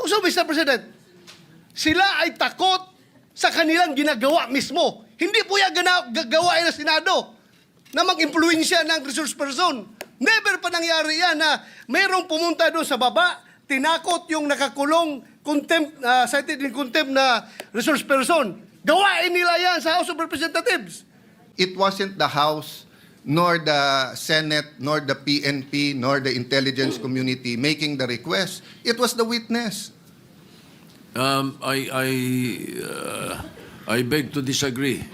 So, Mr. President, sila ay takot sa kanilang ginagawa mismo. Hindi po yan gagawain ng Senado na mag-impluwensya ng resource person. Never pa nangyari yan na mayroong pumunta doon sa baba, tinakot yung nakakulong, cited in contempt na resource person. Gawain nila yan sa House of Representatives. It wasn't the House, nor the Senate, nor the PNP, nor the intelligence community making the request. It was the witness. I beg to disagree.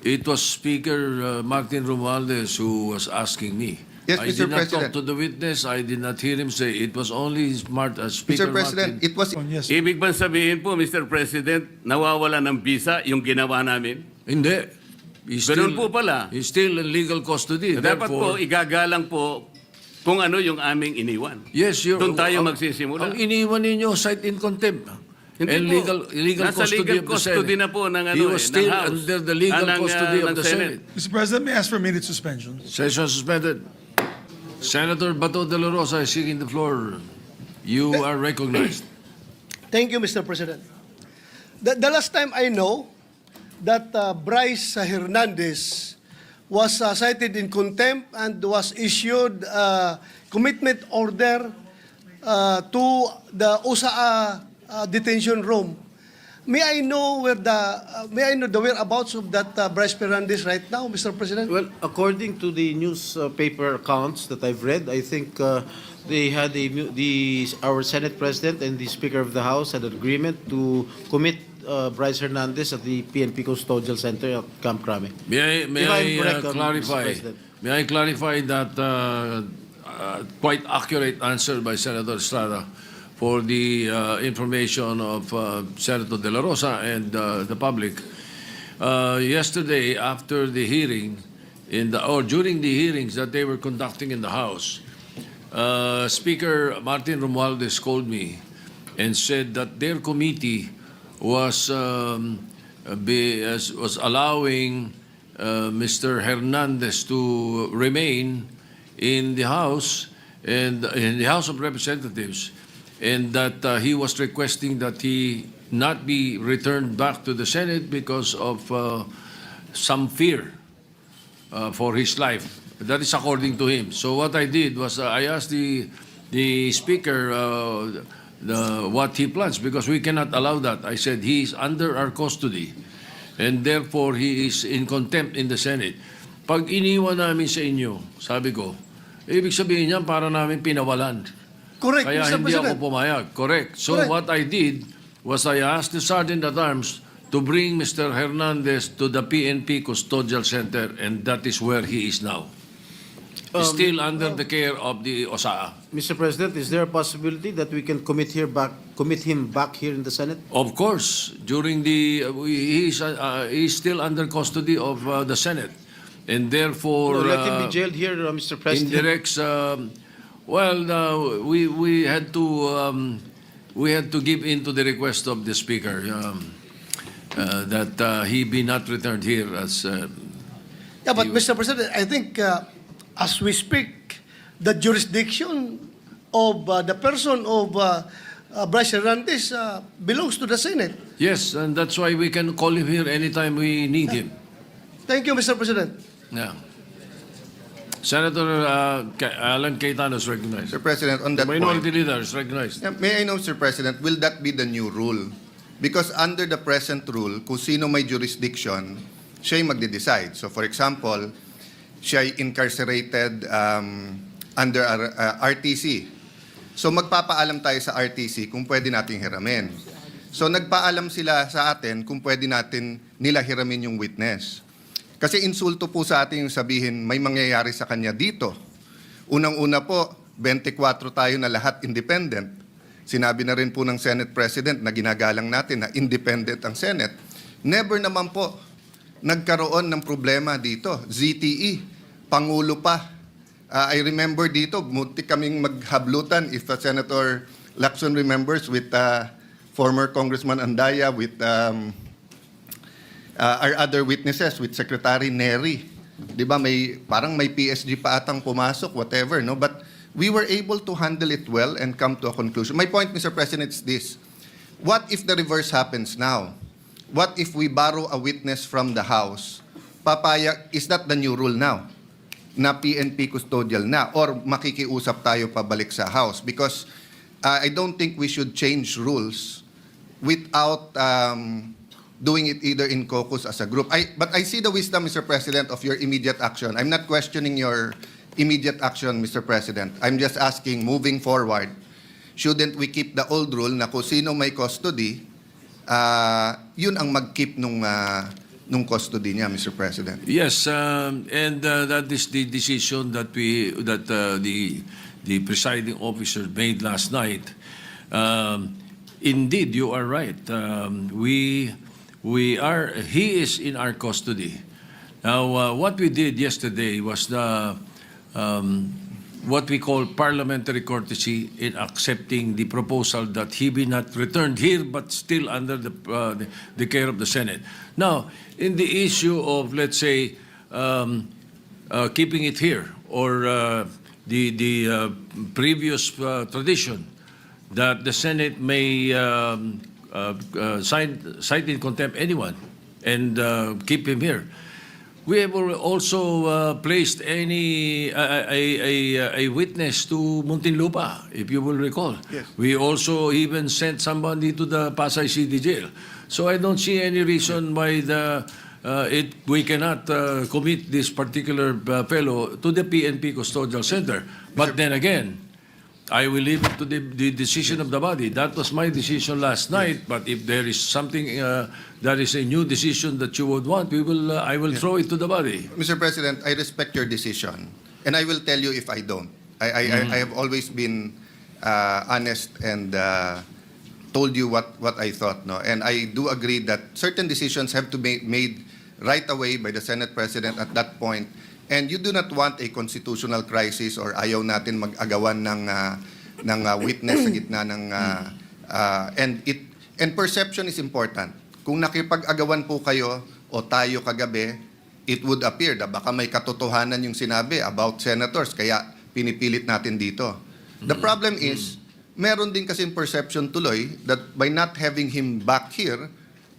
It was Speaker Martin Romualdez who was asking me. Yes, I Mr. did not President. talk to the witness. I did not hear him say. It was only Speaker Mr. President, Martin. it was... Ibig bang sabihin po, Mr. President, nawawala ng visa yung ginawa namin? Hindi. He's Ganun po pala. He's still in legal custody. Dapat po, Therefore, igagalang po kung ano yung aming iniwan. yes, Doon tayo magsisimula. Ang iniwan ninyo, cite in contempt. Hindi and po. legal Nasa custody legal of the custody Senate. na po ng, He was still ng House. under the legal custody of the Senate. Mr. President, may I ask for a minute suspension? Session suspended. Senator Bato de la Rosa is seeking the floor. You are recognized. Thank you, Mr. President. The last time I know that Brice Hernandez was cited in contempt and was issued a commitment order to the USA detention room. May I know the whereabouts of that Brice Hernandez right now, Mr. President? Well, according to the newspaper accounts that I've read, I think they had our Senate President and the Speaker of the House had an agreement to commit Brice Hernandez at the PNP Custodial Center at Camp Crame. May If I'm I correct, Mr. clarify? President. May I clarify that quite accurate answer by Senator Estrada for the information of Senator De La Rosa and the public. Yesterday, after the hearing, or during the hearings that they were conducting in the House, Speaker Martin Romualdez called me and said that their committee was allowing Mr. Hernandez to remain in the House and in the House of Representatives, and that he was requesting that he not be returned back to the Senate because of some fear for his life. That is according to him. So what I did was I asked the Speaker what he plans, because we cannot allow that. I said he is under our custody and therefore he is in contempt in the Senate. Pag iniwan namin sa inyo, sabi ko, ibig sabihin niyan para namin pinawalan. Correct, Kaya Mr. hindi President. ako pumayag. Correct. So Correct. what I did was I asked the Sergeant at Arms to bring Mr. Hernandez to the PNP Custodial Center, and that is where he is now. He's still under the care of the OSAA. Mr. President, is there a possibility that we can commit him back here in the Senate? Of course, during the he's still under custody of the Senate, and therefore Let him be jailed here, Mr. President. indirects. We had to give in to the request of the Speaker that he be not returned here as. Yeah, but Mr. President, I think as we speak, the jurisdiction of the person of Brice Hernandez belongs to the Senate. Yes, and that's why we can call him here anytime we need him. Thank you, Mr. President. Yeah. Senator Alan Cayetano is recognized. Mr. President, on that Minority point, Leader is recognized. may I know, Mr. President, will that be the new rule? Because under the present rule, kung sino may jurisdiction, siya yung magde-decide. So for example, siya ay incarcerated under RTC. So magpapaalam tayo sa RTC kung pwede nating hiramin. So nagpaalam sila sa atin kung pwede natin nila hiramin yung witness. Kasi insulto po sa atin yung sabihin may mangyayari sa kanya dito. Unang-una po, 24 tayo na lahat independent. Sinabi na rin po ng Senate President na ginagalang natin na independent ang Senate. Never naman po nagkaroon ng problema dito. ZTE, Pangulo pa. I remember dito, muntik kaming maghablutan, if Senator Lacson remembers, with former Congressman Andaya, with our other witnesses, with Secretary Neri. Di ba, parang may PSG pa atang pumasok, whatever, no? But we were able to handle it well and come to a conclusion. My point, Mr. President, is this. What if the reverse happens now? What if we borrow a witness from the House? Is that the new rule now? Na PNP custodial na? Or makikiusap tayo pabalik sa House? Because I don't think we should change rules without doing it either in caucus as a group. But I see the wisdom, Mr. President, of your immediate action. I'm not questioning your immediate action, Mr. President. I'm just asking, moving forward, shouldn't we keep the old rule na kung sino may custody, yun ang mag-keep nung custody niya, Mr. President? Yes, and that is the decision that the presiding officer made last night. Indeed, you are right. He is in our custody. Now, what we did yesterday was what we call parliamentary courtesy in accepting the proposal that he be not returned here but still under the care of the Senate. Now, in the issue of, let's say, keeping it here or the previous tradition that the Senate may cite in contempt anyone and keep him here. We have also placed a witness to Muntinlupa, if you will recall. Yes. We also even sent somebody to the Pasay City Jail. So I don't see any reason why we cannot commit this particular fellow to the PNP Custodial Center. But then again, I will leave it to the decision of the body. That was my decision last night. But if there is something that is a new decision that you would want, I will throw it to the body. Mr. President, I respect your decision, and I will tell you if I don't. I have always been honest and told you what I thought. No? And I do agree that certain decisions have to be made right away by the Senate President at that point. And you do not want a constitutional crisis or ayaw natin mag-agawan ng witness sa gitna ng and perception is important. Kung nakipag-agawan po kayo o tayo kagabi, it would appear na baka may katotohanan yung sinabi about senators kaya pinipilit natin dito. The problem is, meron din kasing perception tuloy that by not having him back here,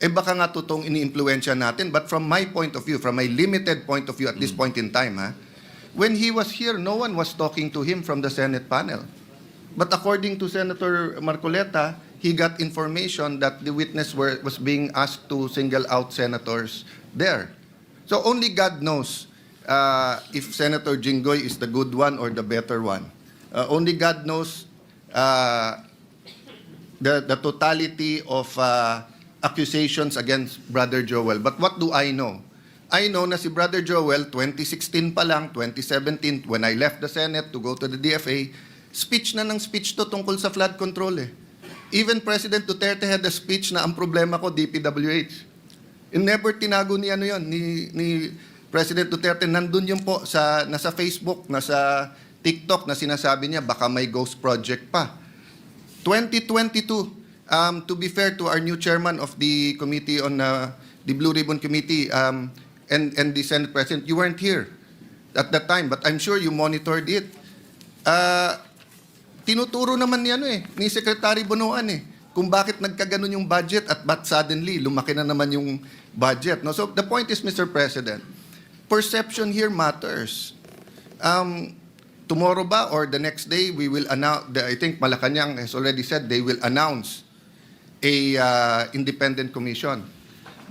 baka nga totoong ini-impluwensya natin. But from my point of view, from my limited point of view at this point in time, when he was here, no one was talking to him from the Senate panel. But according to Senator Marcoleta, he got information that the witness was being asked to single out senators there. So only God knows if Senator Jinggoy is the good one or the better one. Only God knows the totality of accusations against Brother Joel. But what do I know? I know na si Brother Joel, 2016 pa lang, 2017, when I left the Senate to go to the DFA, speech na ng speech to tungkol sa flood control. Even President Duterte had a speech na ang problema ko, DPWH. And never tinago ni ni President Duterte. Nandun yun po, nasa Facebook, nasa TikTok na sinasabi niya, baka may ghost project pa. 2022, to be fair to our new chairman of the committee on the Blue Ribbon Committee and the Senate President, you weren't here at that time, but I'm sure you monitored it. Tinuturo naman ni Secretary Bonoan kung bakit nagkaganon yung budget at ba't suddenly lumaki na naman yung budget. No? So the point is, Mr. President, perception here matters. Tomorrow ba or the next day, we will announce, I think Malacanang has already said they will announce a independent commission.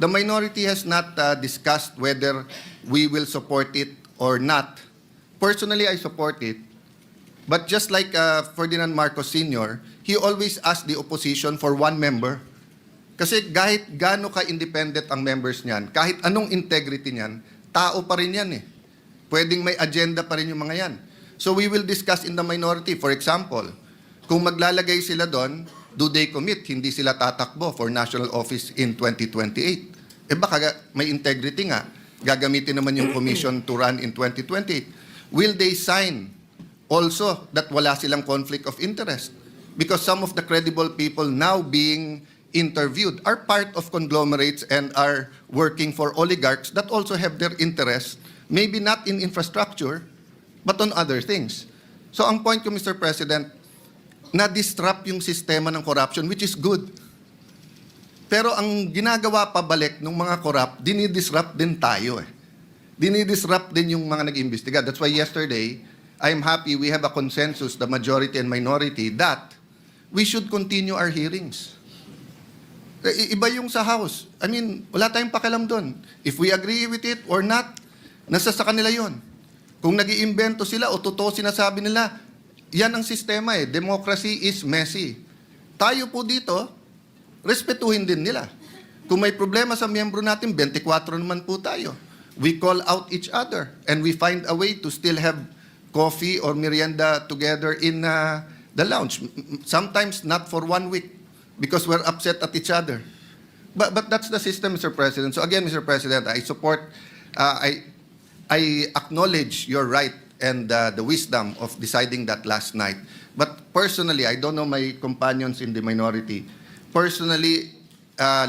The minority has not discussed whether we will support it or not. Personally, I support it. But just like Ferdinand Marcos Sr., he always asked the opposition for one member. Kasi kahit gaano ka-independent ang members niyan, kahit anong integrity niyan, tao pa rin yan Pwedeng may agenda pa rin yung mga yan. So we will discuss in the minority. For example, kung maglalagay sila doon, do they commit? Hindi sila tatakbo for national office in 2028. Baka may integrity nga. Gagamitin naman yung commission to run in 2028. Will they sign also that wala silang conflict of interest? Because some of the credible people now being interviewed are part of conglomerates and are working for oligarchs that also have their interest, maybe not in infrastructure, but on other things. So ang point ko, Mr. President, na-disrupt yung sistema ng corruption, which is good. Pero ang ginagawa pabalik ng mga corrupt, dinidisrupt din tayo eh. Dinidisrupt din yung mga nag-imbestiga. That's why yesterday, I'm happy we have a consensus, the majority and minority, that we should continue our hearings. Iba yung sa House. I mean, wala tayong pakialam doon. If we agree with it or not, nasa sa kanila yon. Kung nag-iimbento sila o totoo sinasabi nila, yan ang sistema eh. Democracy is messy. Tayo po dito, respetuhin din nila. Kung may problema sa miyembro natin, 24 naman po tayo. We call out each other and we find a way to still have coffee or merienda together in the lounge. Sometimes not for 1 week because we're upset at each other. But that's the system, Mr. President. So again, Mr. President, I support, I acknowledge your right and the wisdom of deciding that last night. But personally, I don't know my companions in the minority. Personally,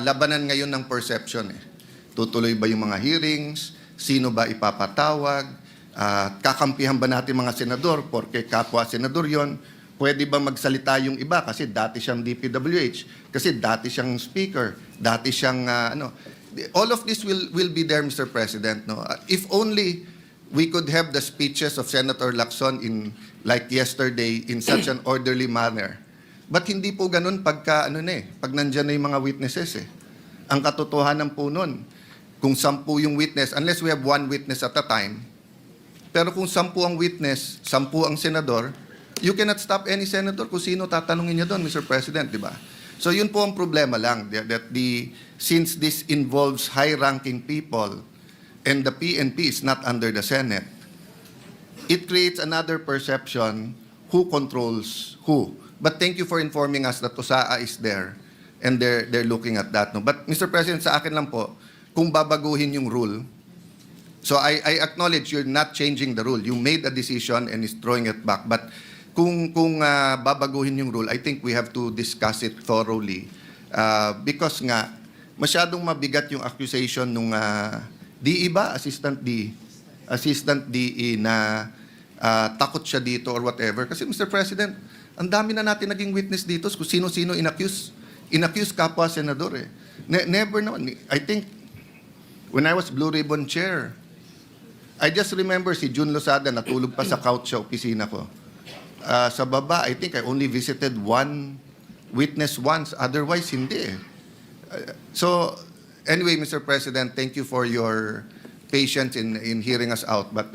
labanan ngayon ng perception eh. Tutuloy ba yung mga hearings? Sino ba ipapatawag? Kakampihan ba natin mga senador? Porque kapwa senador yon. Pwede ba magsalita yung iba? Kasi dati siyang DPWH. Kasi dati siyang speaker. Dati siyang all of this will be there, Mr. President. No? If only we could have the speeches of Senator Lacson in like yesterday in such an orderly manner. But hindi po ganun pagka pag nandiyan na yung mga witnesses eh. Ang katotohanan po nun, kung 10 yung witness, unless we have 1 witness at a time, pero kung 10 ang witness, 10 ang senador, you cannot stop any senator kung sino tatanungin niya doon, Mr. President, di ba? So yun po ang problema lang, that since this involves high-ranking people and the PNP is not under the Senate, it creates another perception who controls who. But thank you for informing us that USAA is there and they're looking at that. No? But Mr. President, sa akin lang po, kung babaguhin yung rule, so I acknowledge you're not changing the rule. You made a decision and is throwing it back. But kung babaguhin yung rule, I think we have to discuss it thoroughly. Because nga, masyadong mabigat yung accusation nung DE ba? Assistant DE na takot siya dito or whatever. Kasi Mr. President, ang dami na natin naging witness dito kung sino-sino inaccuse. Inaccuse kapwa senador eh. Never naman. I think, when I was Blue Ribbon Chair, I just remember si Jun Losada natulog pa sa couch sa opisina ko. Sa baba, I think I only visited 1 witness once. Otherwise, hindi eh. So, anyway, Mr. President, thank you for your patience in hearing us out. But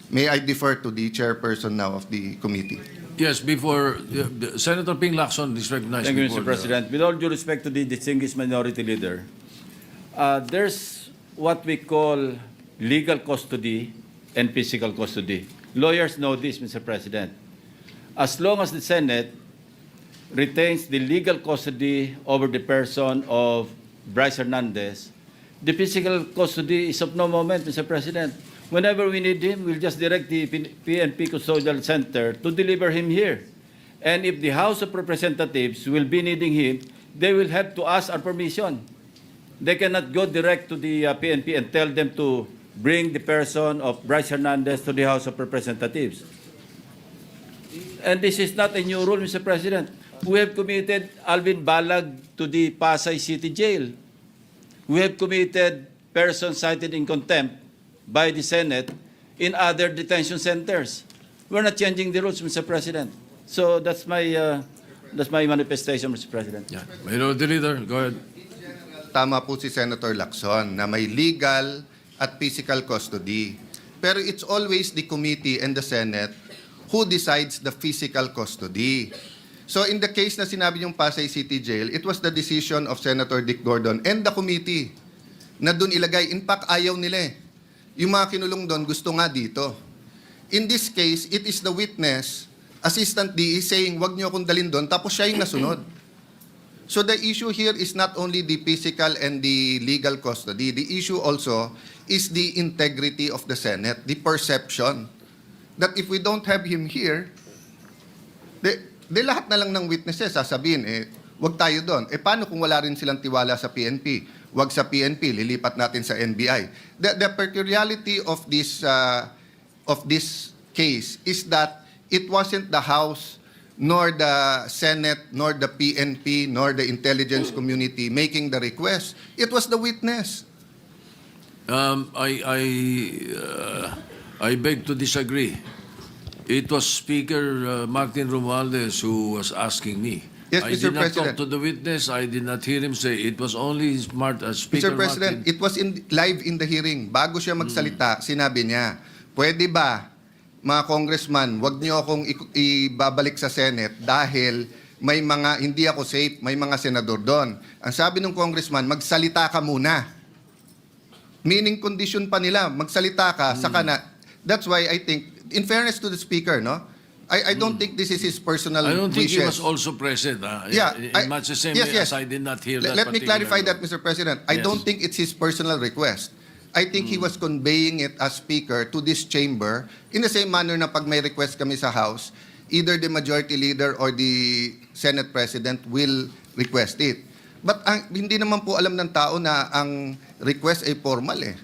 may I defer to the chairperson now of the committee. Yes, before Senator Ping Lacson is recognized. Thank you, before Mr. President. With all due respect to the distinguished minority leader, there's what we call legal custody and physical custody. Lawyers know this, Mr. President. As long as the Senate retains the legal custody over the person of Brice Hernandez, the physical custody is of no moment, Mr. President. Whenever we need him, we'll just direct the PNP Custodial Center to deliver him here. And if the House of Representatives will be needing him, they will have to ask our permission. They cannot go direct to the PNP and tell them to bring the person of Brice Hernandez to the House of Representatives. And this is not a new rule, Mr. President. We have committed Alvin Balag to the Pasay City Jail. We have committed persons cited in contempt by the Senate in other detention centers. We're not changing the rules, Mr. President. So that's my manifestation, Mr. President. Yeah. Minority Leader, go ahead. Tama po si Senator Lacson na may legal at physical custody. Pero it's always the committee and the Senate who decides the physical custody. So in the case na sinabi yung Pasay City Jail, it was the decision of Senator Dick Gordon and the committee na dun ilagay. In fact, ayaw nila eh. Yung mga kinulong doon, gusto nga dito. In this case, it is the witness, Assistant DE, saying, wag niyo akong dalhin doon, tapos siya yung nasunod. So the issue here is not only the physical and the legal custody. The issue also is the integrity of the Senate, the perception that if we don't have him here, de lahat na lang ng witnesses sasabihin, wag tayo doon. Paano kung wala rin silang tiwala sa PNP? Wag sa PNP, lilipat natin sa NBI. The peculiarity of this case is that it wasn't the House, nor the Senate, nor the PNP, nor the intelligence community making the request. It was the witness. I beg to disagree. It was Speaker Martin Romualdez who was asking me. Yes, I Mr. did not President. talk to the witness. I did not hear him say. It was only Speaker Mr. President, Martin. it was live in the hearing. Bago siya magsalita, sinabi niya, pwede ba, mga congressman, wag niyo akong ibabalik sa Senate dahil may mga, hindi ako safe, may mga senador doon. Ang sabi ng congressman, magsalita ka muna. Meaning condition pa nila, magsalita ka, saka na. That's why I think, in fairness to the Speaker, no? I don't think this is his personal I don't think he was wishes. also present. Yeah, in much the same yes, way yes. as I did not hear that. Let me particular clarify law. that, Mr. President. I Yes. don't think it's his personal request. I think he was conveying it as Speaker to this chamber in the same manner na pag may request kami sa House, either the Majority Leader or the Senate President will request it. But hindi naman po alam ng tao na ang request ay formal eh.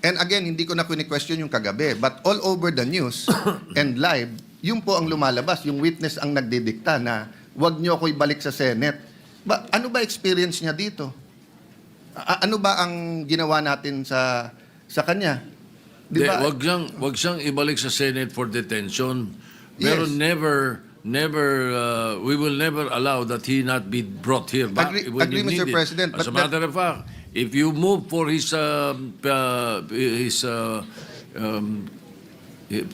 And again, hindi ko na question yung kagabi. But all over the news and live, yung po ang lumalabas, yung witness ang nagdidikta na wag niyo ako ibalik sa Senate. Ano ba experience niya dito? Ano ba ang ginawa natin sa kanya? Di ba? Wag siyang ibalik sa Senate for detention. Pero Yes. we will never allow that he not be brought here back when Agree, he Mr. needed. President, As but a matter of fact, if you move for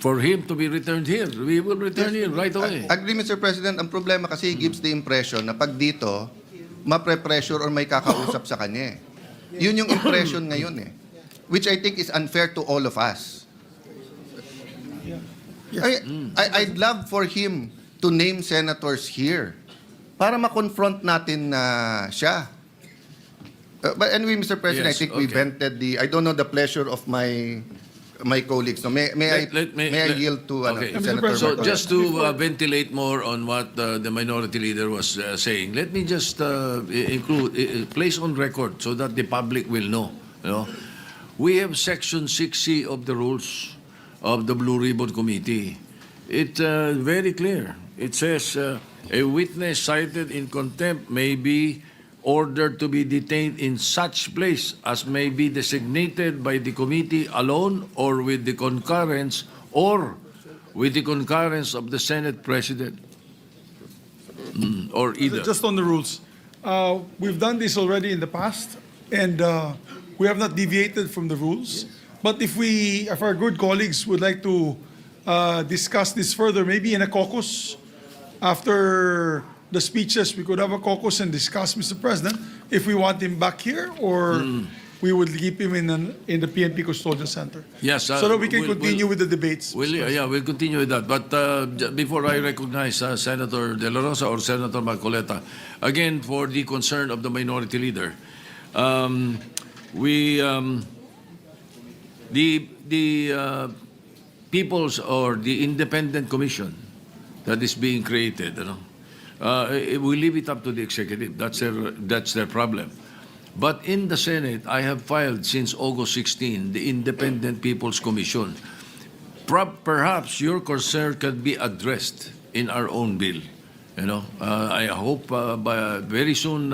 for him to be returned here, we will return him right away. Agree, Mr. President. Ang problema kasi gives the impression na pag dito, mapre-pressure or may kakausap sa kanya eh. Yun yung impression ngayon eh. Which I think is unfair to all of us. I'd love for him to name senators here para ma-confront natin siya. But anyway, Mr. President, Yes, I think we okay. vented I don't know the pleasure of my colleagues. No, may I yield to Okay. Senator So Marcoleta? just to ventilate more on what the minority leader was saying, let me just place on record so that the public will know. You know, we have Section 6C of the rules of the Blue Ribbon Committee. It's very clear. It says a witness cited in contempt may be ordered to be detained in such place as may be designated by the committee alone or with the concurrence of the Senate President. Or either. Just on the rules. We've done this already in the past, and we have not deviated from the rules. But if our good colleagues would like to discuss this further, maybe in a caucus, after the speeches, we could have a caucus and discuss, Mr. President, if we want him back here or we would keep him in the PNP Custodial Center. Yes, so that we can continue with the debates. We'll continue with that. But before I recognize Senator De La Rosa or Senator Marcoleta, again, for the concern of the minority leader, the People's or the Independent Commission that is being created, we leave it up to the executive. That's their problem. But in the Senate, I have filed since August 16 the Independent People's Commission. Perhaps your concern can be addressed in our own bill. I hope very soon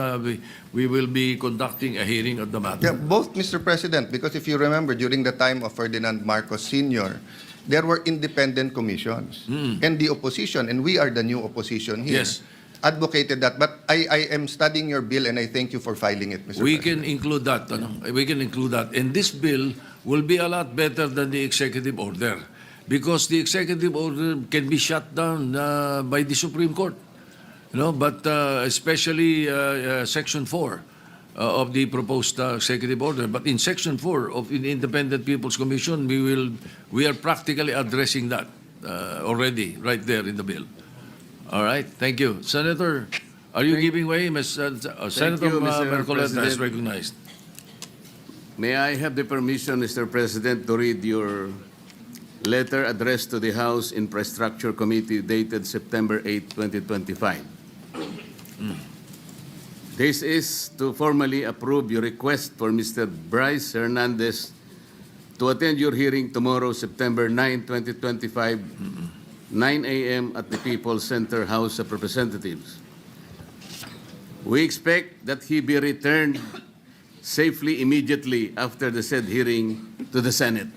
we will be conducting a hearing of the matter. Yeah, both, Mr. President, because if you remember, during the time of Ferdinand Marcos Sr., there were independent commissions. And the opposition, and we are the new opposition here, Yes. advocated that. But I am studying your bill, and I thank you for filing it, Mr. We President. can include that. We can include that. And this bill will be a lot better than the executive order because the executive order can be shut down by the Supreme Court. But especially Section 4 of the proposed executive order. But in Section 4 of the Independent People's Commission, we are practically addressing that already right there in the bill. All right, thank you. Senator, are you giving way? Senator you, Mr. Marcoleta is President. recognized. May I have the permission, Mr. President, to read your letter addressed to the House Infrastructure Committee dated September 8, 2025. This is to formally approve your request for Mr. Brice Hernandez to attend your hearing tomorrow, September 9, 2025, 9 a.m. at the People's Center House of Representatives. We expect that he be returned safely immediately after the said hearing to the Senate.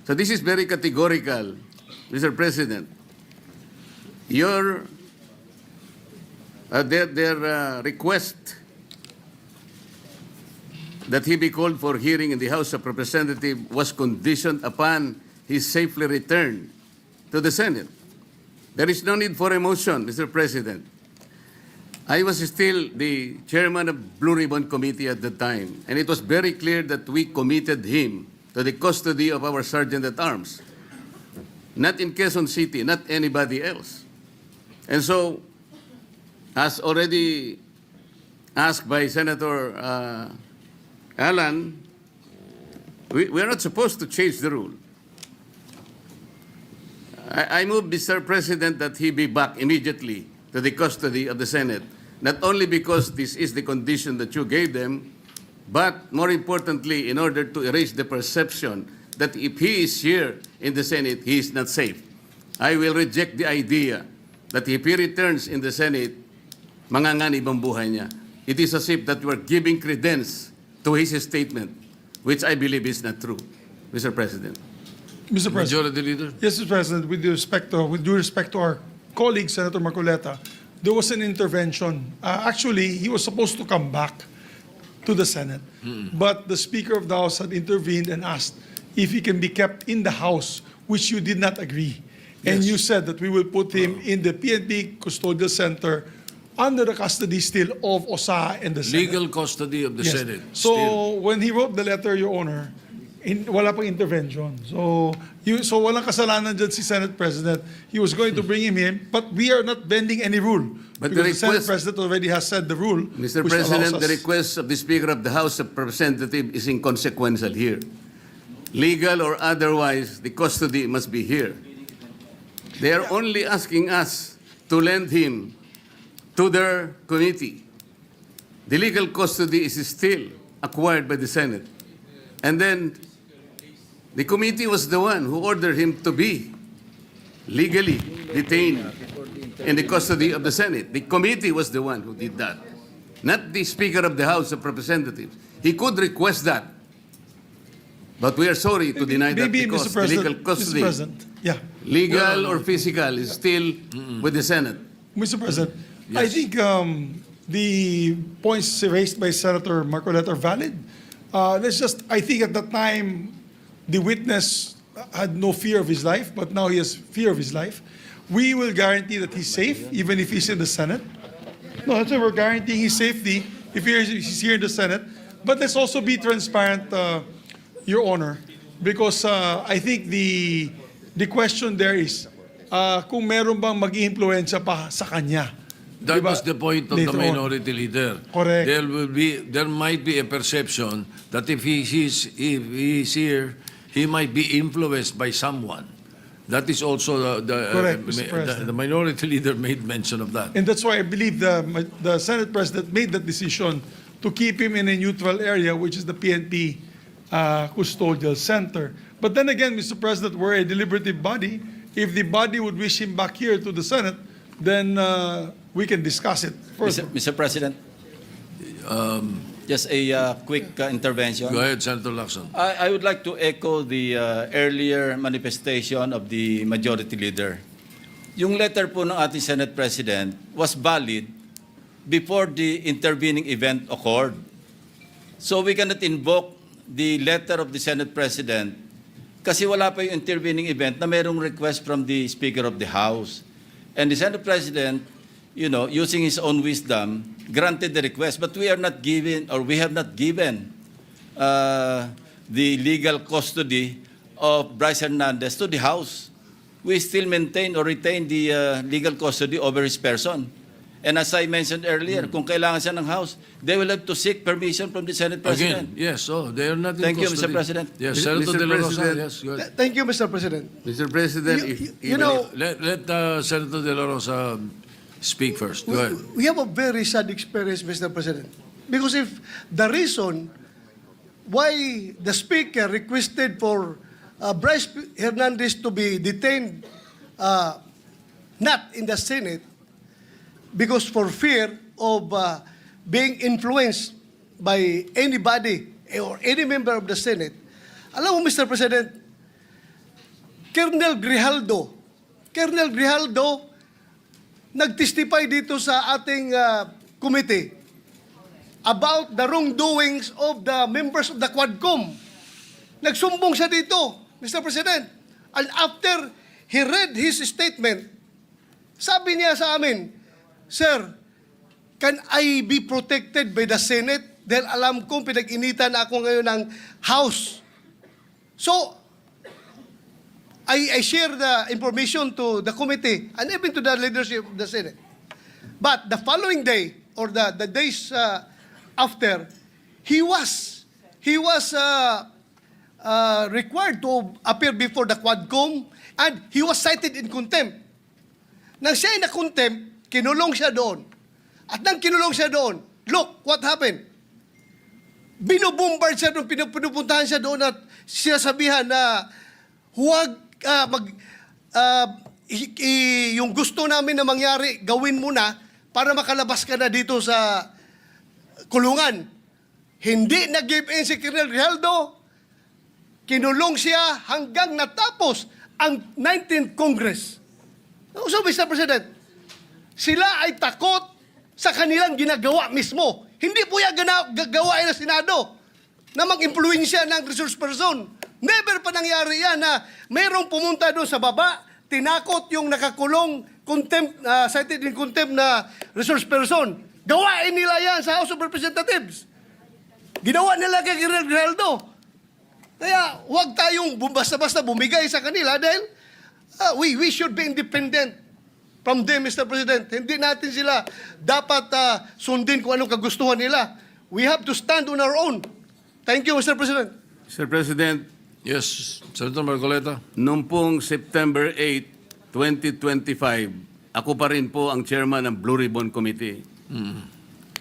So this is very categorical, Mr. President. Their request that he be called for hearing in the House of Representatives was conditioned upon his safely return to the Senate. There is no need for a motion, Mr. President. I was still the chairman of Blue Ribbon Committee at the time, and it was very clear that we committed him to the custody of our Sergeant at Arms, not in Quezon City, not anybody else. And so, as already asked by Senator Alan, we are not supposed to change the rule. I move, Mr. President, that he be back immediately to the custody of the Senate, not only because this is the condition that you gave them, but more importantly, in order to erase the perception that if he is here in the Senate, he is not safe. I will reject the idea that if he returns in the Senate, manganganib ang buhay niya. It is as if that we are giving credence to his statement, which I believe is not true, Mr. President. Mr. President. Majority Leader? Yes, Mr. President, with due respect to our colleague, Senator Marcoleta, there was an intervention. Actually, he was supposed to come back to the Senate, but the Speaker of the House had intervened and asked if he can be kept in the House, which you did not agree. And Yes. you said that we will put him in the PNP Custodial Center under the custody still of OSA and the Senate. Legal custody of the Yes. Senate. So Still. when he wrote the letter, Your Honor, wala pang intervention. So walang kasalanan dyan si Senate President. He was going to bring him in, but we are not bending any rule. But because the the Senate request- President already has said the rule. Mr. which President, allows the us- request of the Speaker of the House of Representatives is inconsequential here. Legal or otherwise, the custody must be here. They are only asking us to lend him to their committee. The legal custody is still acquired by the Senate. And then the committee was the one who ordered him to be legally detained in the custody of the Senate. The committee was the one who did that, not the Speaker of the House of Representatives. He could request that, but we are sorry to deny that Maybe, because Mr. the legal President, custody, Mr. President, yeah. legal or physical, is still with the Senate. Mr. President, I think the points raised by Senator Marcoleta are valid. I think at that time, the witness had no fear of his life, but now he has fear of his life. We will guarantee that he's safe, even if he's in the Senate. No, that's why we're guaranteeing his safety if he's here in the Senate. But let's also be transparent, Your Honor, because I think the question there is, kung meron bang mag-iimpluwensya pa sa kanya. That Diba? was the point of the Later on. minority leader. Correct. There might be a perception that if he's here, he might be influenced by someone. That is also Correct, Mr. President. the minority leader made mention of that. And that's why I believe the Senate President made that decision to keep him in a neutral area, which is the PNP Custodial Center. But then again, Mr. President, we're a deliberative body. If the body would wish him back here to the Senate, then we can discuss it further. Mr. President, just a quick intervention. Go ahead, Senator Lacson. I would like to echo the earlier manifestation of the Majority Leader. Yung letter po ng ating Senate President was valid before the intervening event occurred. So we cannot invoke the letter of the Senate President kasi wala pa yung intervening event na mayroong request from the Speaker of the House. And the Senate President, using his own wisdom, granted the request, but we have not given the legal custody of Brice Hernandez to the House. We still maintain or retain the legal custody over his person. And as I mentioned earlier, kung kailangan siya ng House, they will have to seek permission from the Senate President. Again, yes, they are not in Thank you, custody. Mr. President. Yes, Mr. Senator De La Rosa, President. yes, go ahead. Thank you, Mr. President. Mr. President, You know, Let Senator De La Rosa speak first. Go ahead. we have a very sad experience, Mr. President. Because if the reason why the Speaker requested for Brice Hernandez to be detained not in the Senate because for fear of being influenced by anybody or any member of the Senate. Alam mo, Mr. President, Colonel Grijaldo, nag-testify dito sa ating committee about the wrongdoings of the members of the Quadcom. Nagsumbong siya dito, Mr. President. And after he read his statement, sabi niya sa amin, Sir, can I be protected by the Senate? Dahil alam kong pinag-initan ako ngayon ng House. So, I share the information to the committee and even to the leadership of the Senate. But the following day, or the days after, he was required to appear before the Quadcom and he was cited in contempt. Nang siya ay na-contempt, kinulong siya doon. At nang kinulong siya doon, look what happened. Binubombard siya doon, pinupuntahan siya doon at sinasabihan na huwag yung gusto namin na mangyari, gawin mo na para makalabas ka na dito sa kulungan. Hindi nag-give in si Colonel Grijaldo. Kinulong siya hanggang natapos ang 19th Congress. So, Mr. President, sila ay takot sa kanilang ginagawa mismo. Hindi po yan gagawain ng Senado na mag-impluwensya ng resource person. Never pa nangyari yan na mayroong pumunta doon sa baba, tinakot yung nakakulong, cited in contempt na resource person. Gawain nila yan sa House of Representatives. Ginawa nila kay Colonel Grijaldo. Kaya huwag tayong basta-basta bumigay sa kanila dahil we should be independent from them, Mr. President. Hindi natin sila dapat sundin kung anong kagustuhan nila. We have to stand on our own. Thank you, Mr. President. Mr. President, Yes, Senator Marcoleta. noong pong September 8, 2025, ako pa rin po ang chairman ng Blue Ribbon Committee.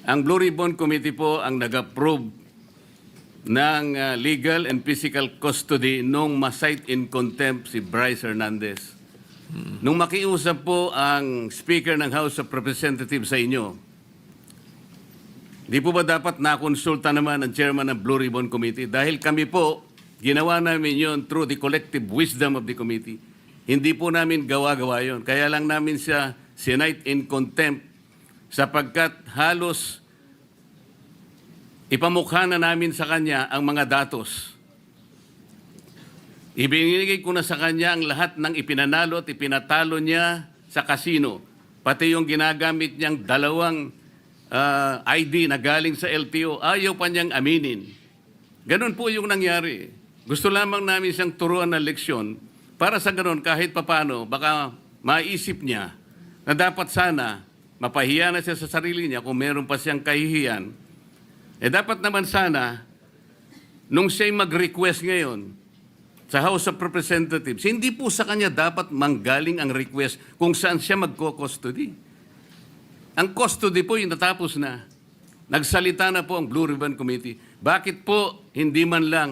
Ang Blue Ribbon Committee po ang nag-approve ng legal and physical custody nung ma-cite in contempt si Brice Hernandez. Nung makiusap po ang Speaker ng House of Representatives sa inyo, di po ba dapat nakonsulta naman ang chairman ng Blue Ribbon Committee? Dahil kami po, ginawa namin yon through the collective wisdom of the committee. Hindi po namin gawa-gawa yon. Kaya lang namin siya sinite in contempt sapagkat halos ipamukha na namin sa kanya ang mga datos. Ibinigay ko na sa kanya ang lahat ng ipinanalo at ipinatalo niya sa kasino. Pati yung ginagamit niyang dalawang ID na galing sa LTO, ayaw pa niyang aminin. Ganun po yung nangyari. Gusto lamang namin siyang turuan ng leksyon para sa ganun kahit papano baka maisip niya na dapat sana mapahiya na siya sa sarili niya kung meron pa siyang kahihiyan. Dapat naman sana nung siya'y mag-request ngayon sa House of Representatives, hindi po sa kanya dapat manggaling ang request kung saan siya magko-custody. Ang custody po yung natapos na. Nagsalita na po ang Blue Ribbon Committee. Bakit po hindi man lang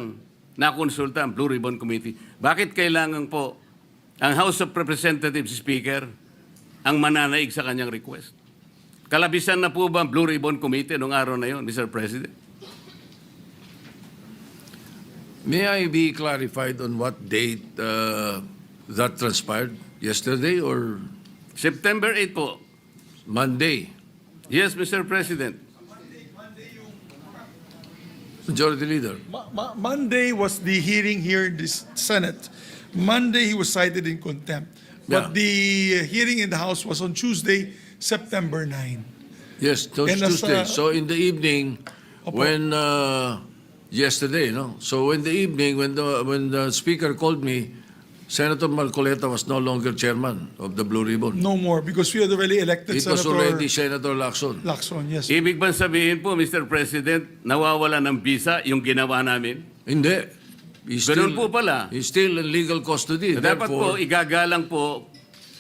nakonsulta ang Blue Ribbon Committee? Bakit kailangan po ang House of Representatives Speaker ang mananaig sa kanyang request? Kalabisan na po ba ang Blue Ribbon Committee noong araw na yon, Mr. President? May I be clarified on what date that transpired? Yesterday or September 8 po. Monday? Yes, Mr. President. Majority Leader. Monday was the hearing here in the Senate. Monday, he was cited in contempt. But Yeah. the hearing in the House was on Tuesday, September 9. Yes, And as, Tuesday. So in the evening, Opo. when yesterday, no. So in the evening, when the Speaker called me, Senator Marcoleta was no longer chairman of the Blue Ribbon. No more, because we had already elected It was Senator already Senator Lacson. Lacson, yes. Ibig bang sabihin po, Mr. President, nawawala ng visa yung ginawa namin? Hindi. He's Ganun po pala. He's still in legal custody. Dapat po, Therefore, igagalang po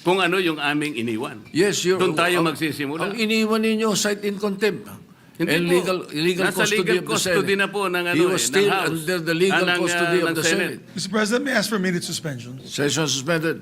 kung ano yung aming iniwan. yes, Doon tayo magsisimula. Ang iniwan ninyo, cite in contempt. Hindi And po. legal Nasa custody legal of the custody Senate. na po ng He ano was ng still House. under the legal ng, custody ng of the Senate. Mr. President, may I ask for a minute suspension? Session suspended.